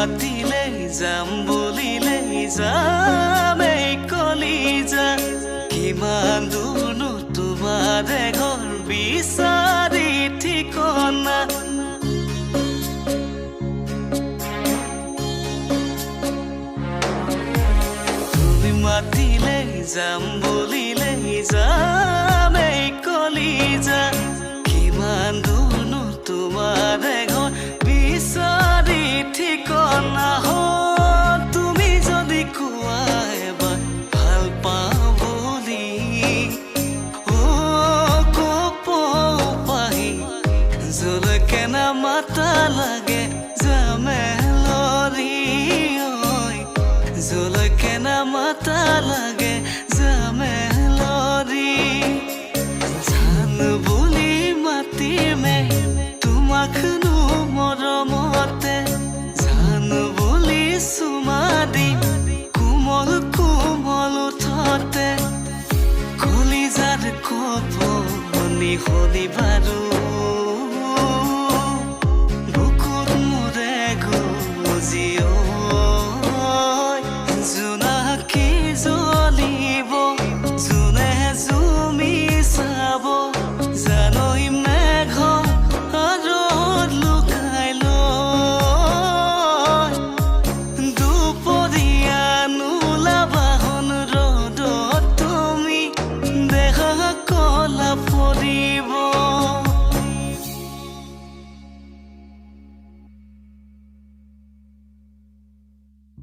মাতিলেই যাম বুলিলেই যাম এই কলিজা কিমান দূৰনো তোমাৰে ঘৰ বিচাৰি ঠিকনা তুমি মাতিলেই যাম বুলিলেই যাম এই কলিজা কিমান দূৰনো তোমাৰে ঘৰ বিচাৰি ঠিকনা